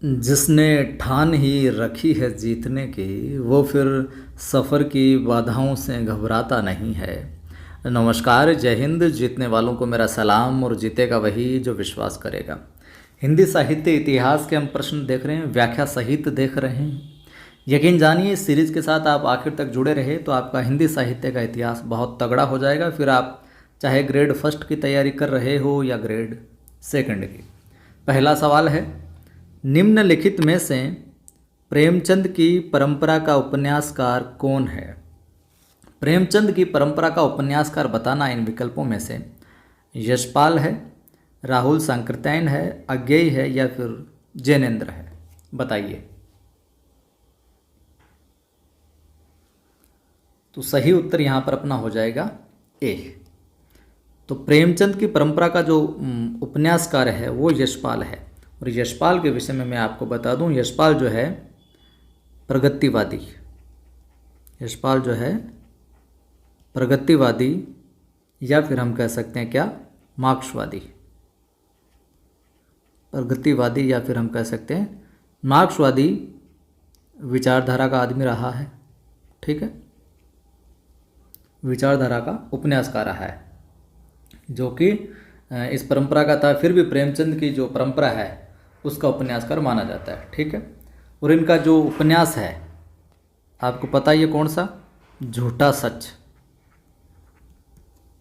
जिसने ठान ही रखी है जीतने की, वो फिर सफ़र की बाधाओं से घबराता नहीं है। नमस्कार, जय हिंद। जीतने वालों को मेरा सलाम, और जीतेगा वही जो विश्वास करेगा। हिंदी साहित्य इतिहास के हम प्रश्न देख रहे हैं, व्याख्या सहित देख रहे हैं। यकीन जानिए, इस सीरीज़ के साथ आप आखिर तक जुड़े रहे तो आपका हिंदी साहित्य का इतिहास बहुत तगड़ा हो जाएगा। फिर आप चाहे ग्रेड फर्स्ट की तैयारी कर रहे हो या ग्रेड सेकंड की। पहला सवाल है, निम्नलिखित में से प्रेमचंद की परंपरा का उपन्यासकार कौन है? प्रेमचंद की परंपरा का उपन्यासकार बताना इन विकल्पों में से यशपाल है, राहुल सांकृत्यायन है, अज्ञेय है या फिर जैनेन्द्र है। बताइए। तो सही उत्तर यहाँ पर अपना हो जाएगा ए। तो प्रेमचंद की परंपरा का जो उपन्यासकार है वो यशपाल है। और यशपाल के विषय में मैं आपको बता दूं, यशपाल जो है प्रगतिवादी, यशपाल जो है प्रगतिवादी या फिर हम कह सकते हैं क्या, मार्क्सवादी। प्रगतिवादी या फिर हम कह सकते हैं मार्क्सवादी विचारधारा का आदमी रहा है। ठीक है, विचारधारा का उपन्यासकार रहा है, जो कि इस परंपरा का था। फिर भी प्रेमचंद की जो परंपरा है उसका उपन्यासकार माना जाता है। ठीक है, और इनका जो उपन्यास है आपको पता ही है कौन सा, झूठा सच।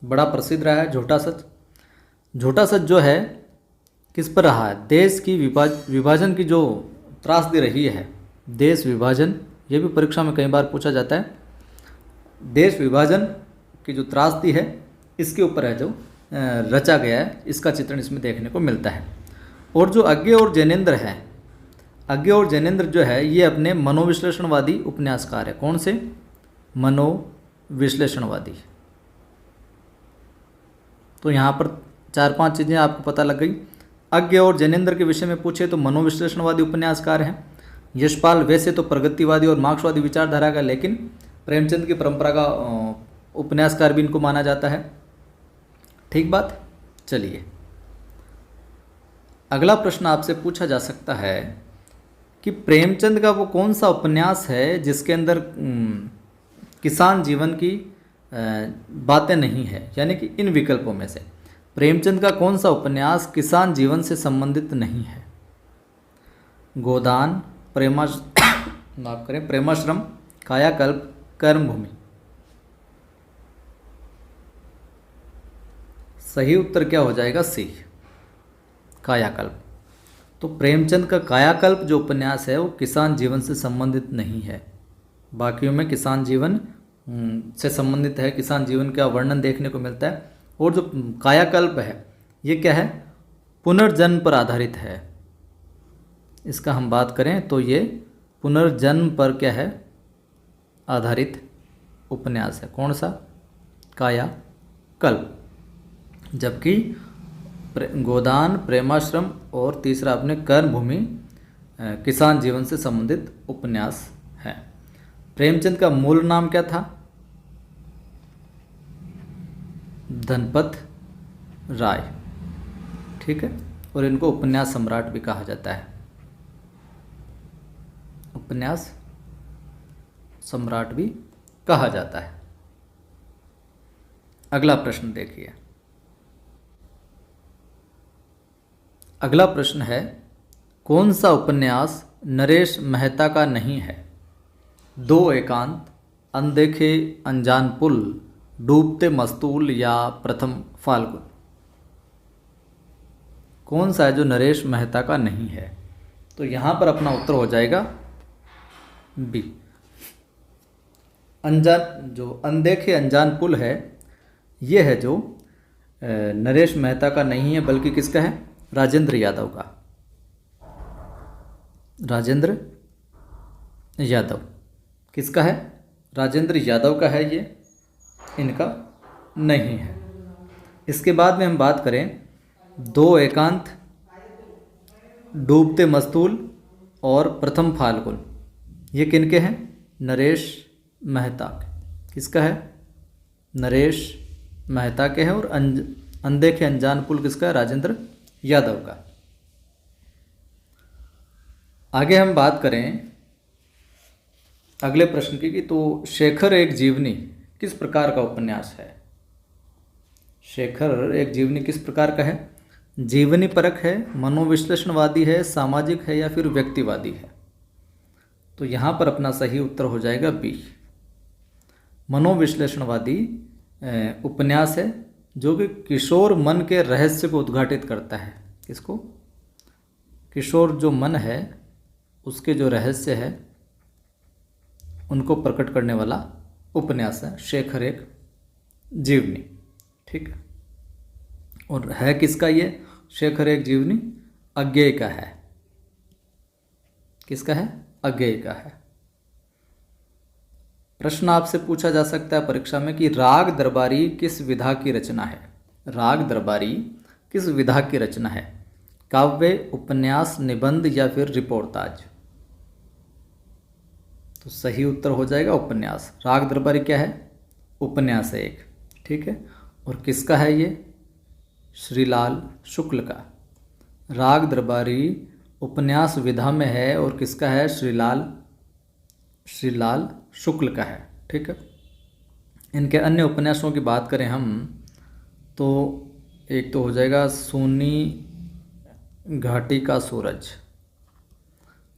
बड़ा प्रसिद्ध रहा है झूठा सच। झूठा सच जो है किस पर रहा है, देश की विभाजन की जो त्रासदी रही है, देश विभाजन, ये भी परीक्षा में कई बार पूछा जाता है। देश विभाजन की जो त्रासदी है इसके ऊपर है जो रचा गया है, इसका चित्रण इसमें देखने को मिलता है। और जो अज्ञेय और जैनेन्द्र है, अज्ञेय और जैनेन्द्र जो है ये अपने मनोविश्लेषणवादी उपन्यासकार है। कौन से? मनोविश्लेषणवादी। तो यहाँ पर 4-5 चीज़ें आपको पता लग गई। अज्ञेय और जैनेन्द्र के विषय में पूछे तो मनोविश्लेषणवादी उपन्यासकार हैं। यशपाल वैसे तो प्रगतिवादी और मार्क्सवादी विचारधारा का, लेकिन प्रेमचंद की परंपरा का उपन्यासकार भी इनको माना जाता है। ठीक बात। चलिए, अगला प्रश्न आपसे पूछा जा सकता है कि प्रेमचंद का वो कौन सा उपन्यास है जिसके अंदर किसान जीवन की बातें नहीं है, यानी कि इन विकल्पों में से प्रेमचंद का कौन सा उपन्यास किसान जीवन से संबंधित नहीं है? गोदान, माफ करें, प्रेमाश्रम, कायाकल्प, कर्मभूमि। सही उत्तर क्या हो जाएगा? सी, कायाकल्प। तो प्रेमचंद का कायाकल्प जो उपन्यास है वो किसान जीवन से संबंधित नहीं है। बाकियों में किसान जीवन से संबंधित है, किसान जीवन का वर्णन देखने को मिलता है। और जो कायाकल्प है ये क्या है? पुनर्जन्म पर आधारित है। इसका हम बात करें तो ये पुनर्जन्म पर क्या है? आधारित उपन्यास है। कौन सा? कायाकल्प। जबकि गोदान, प्रेमाश्रम और तीसरा अपने कर्मभूमि किसान जीवन से संबंधित उपन्यास है। प्रेमचंद का मूल नाम क्या था? धनपत राय। ठीक है, और इनको उपन्यास सम्राट भी कहा जाता है। उपन्यास सम्राट भी कहा जाता है। अगला प्रश्न देखिए। अगला प्रश्न है, कौन सा उपन्यास नरेश मेहता का नहीं है? दो एकांत, अनदेखे अनजान पुल, डूबते मस्तूल या प्रथम फाल्गुन। कौन सा है जो नरेश मेहता का नहीं है? तो यहाँ पर अपना उत्तर हो जाएगा बी, अनजान, जो अनदेखे अनजान पुल है ये है जो नरेश मेहता का नहीं है, बल्कि किसका है? राजेंद्र यादव का। राजेंद्र यादव किसका है? राजेंद्र यादव का है, ये इनका नहीं है। इसके बाद में हम बात करें दो एकांत, डूबते मस्तूल और प्रथम फाल्गुन, ये किनके हैं? नरेश मेहता। किसका है? नरेश मेहता के हैं। और अनदेखे अनजान पुल किसका है? राजेंद्र यादव का। आगे हम बात करें अगले प्रश्न की कि तो शेखर एक जीवनी किस प्रकार का उपन्यास है। शेखर एक जीवनी किस प्रकार का है? जीवनी परक है, मनोविश्लेषणवादी है, सामाजिक है या फिर व्यक्तिवादी है? तो यहाँ पर अपना सही उत्तर हो जाएगा बी, मनोविश्लेषणवादी उपन्यास है जो कि किशोर मन के रहस्य को उद्घाटित करता है। किसको? किशोर जो मन है उसके जो रहस्य है उनको प्रकट करने वाला उपन्यास है शेखर एक जीवनी। ठीक है, और है किसका ये शेखर एक जीवनी? अज्ञेय का है। किसका है? अज्ञेय का है। प्रश्न आपसे पूछा जा सकता है परीक्षा में कि राग दरबारी किस विधा की रचना है। राग दरबारी किस विधा की रचना है? काव्य, उपन्यास, निबंध या फिर रिपोर्टाज? तो सही उत्तर हो जाएगा उपन्यास। राग दरबारी क्या है? उपन्यास है एक। ठीक है, और किसका है ये? श्रीलाल शुक्ल का। राग दरबारी उपन्यास विधा में है और किसका है? श्रीलाल शुक्ल का है। ठीक है, इनके अन्य उपन्यासों की बात करें हम तो एक तो हो जाएगा सोनी घाटी का सूरज।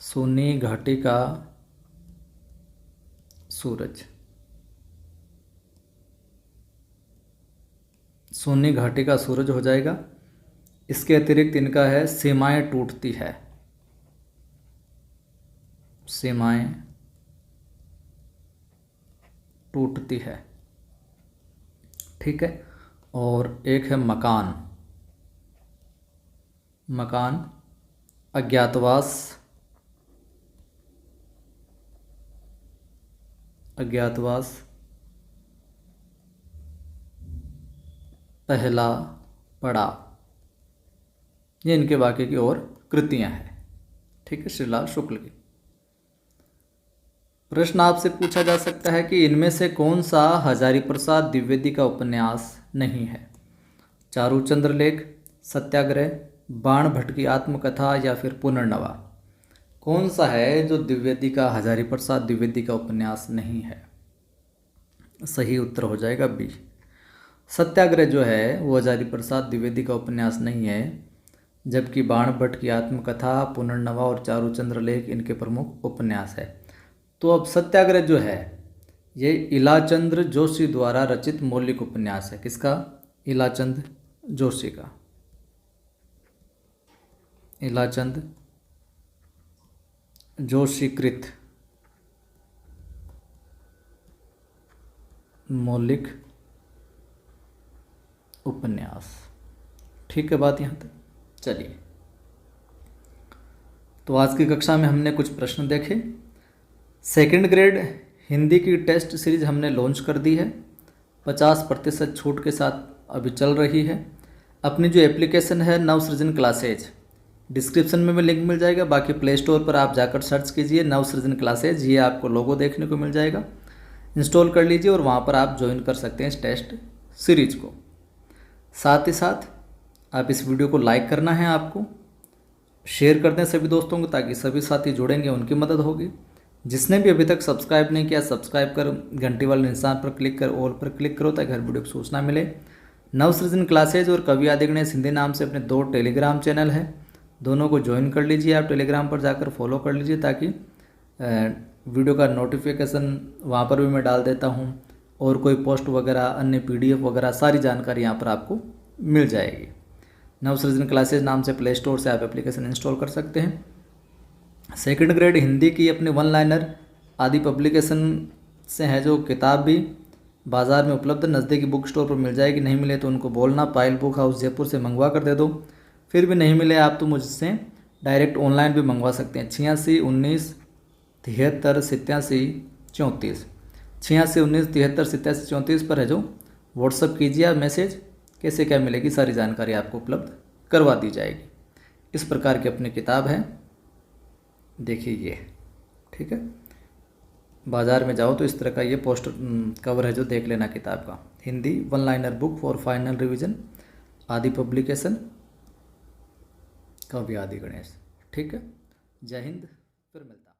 सोनी घाटी का सूरज, सोनी घाटी का सूरज हो जाएगा। इसके अतिरिक्त इनका है सीमाएं टूटती है। सीमाएं टूटती है। ठीक है, और एक है मकान। मकान, अज्ञातवास, अज्ञातवास, पहला पड़ाव, ये इनके वाक्य की और कृतियां हैं। ठीक है, श्रीलाल शुक्ल की। प्रश्न आपसे पूछा जा सकता है कि इनमें से कौन सा हजारी प्रसाद द्विवेदी का उपन्यास नहीं है। चारूचंद्र लेख, सत्याग्रह, बाण भट्ट की आत्मकथा या फिर पुनर्नवा? कौन सा है जो द्विवेदी का, हजारी प्रसाद द्विवेदी का उपन्यास नहीं है? सही उत्तर हो जाएगा बी, सत्याग्रह जो है वो हजारी प्रसाद द्विवेदी का उपन्यास नहीं है, जबकि बाण भट्ट की आत्मकथा, पुनर्नवा और चारूचंद्र लेख इनके प्रमुख उपन्यास है। तो अब सत्याग्रह जो है ये इलाचंद्र जोशी द्वारा रचित मौलिक उपन्यास है। किसका? इलाचंद जोशी का। इलाचंद जोशीकृत मौलिक उपन्यास। ठीक है बात यहाँ तक। चलिए, तो आज की कक्षा में हमने कुछ प्रश्न देखे। सेकंड ग्रेड हिंदी की टेस्ट सीरीज हमने लॉन्च कर दी है, 50% छूट के साथ अभी चल रही है। अपनी जो एप्लीकेशन है नवसृजन क्लासेज, डिस्क्रिप्शन में भी लिंक मिल जाएगा। बाकी प्ले स्टोर पर आप जाकर सर्च कीजिए नवसृजन क्लासेज, ये आपको लोगो देखने को मिल जाएगा। इंस्टॉल कर लीजिए और वहाँ पर आप ज्वाइन कर सकते हैं इस टेस्ट सीरीज को। साथ ही साथ आप इस वीडियो को लाइक करना है, आपको शेयर कर दें सभी दोस्तों को, ताकि सभी साथी जुड़ेंगे उनकी मदद होगी। जिसने भी अभी तक सब्सक्राइब नहीं किया, सब्सक्राइब कर घंटी वाले निशान पर क्लिक कर ऑल पर क्लिक करो ताकि हर वीडियो की सूचना मिले। नवसृजन क्लासेज और कवि आदि गणेश हिंदी नाम से अपने 2 टेलीग्राम चैनल है, दोनों को ज्वाइन कर लीजिए। आप टेलीग्राम पर जाकर फॉलो कर लीजिए ताकि वीडियो का नोटिफिकेशन वहाँ पर भी मैं डाल देता हूँ, और कोई पोस्ट वगैरह, अन्य PDF वगैरह सारी जानकारी यहाँ पर आपको मिल जाएगी। नवसृजन क्लासेज नाम से प्ले स्टोर से आप एप्लीकेशन इंस्टॉल कर सकते हैं। सेकंड ग्रेड हिंदी की अपनी 1 लाइनर आदि पब्लिकेशन से है जो किताब भी बाज़ार में उपलब्ध, नज़दीकी बुक स्टोर पर मिल जाएगी। नहीं मिले तो उनको बोलना, पायल बुक हाउस जयपुर से मंगवा कर दे दो। फिर भी नहीं मिले आप तो मुझसे डायरेक्ट ऑनलाइन भी मंगवा सकते हैं। 86 19 73 87 34, 86 19 73 87 34 पर है जो व्हाट्सअप कीजिए आप मैसेज, कैसे क्या मिलेगी सारी जानकारी आपको उपलब्ध करवा दी जाएगी। इस प्रकार की अपनी किताब है, देखिए ये। ठीक है, बाज़ार में जाओ तो इस तरह का ये पोस्टर कवर है जो देख लेना किताब का। Hindi 1 liner book for final revision, आदि पब्लिकेशन, कवि आदि गणेश। ठीक है, जय हिंद, फिर मिलता हूँ।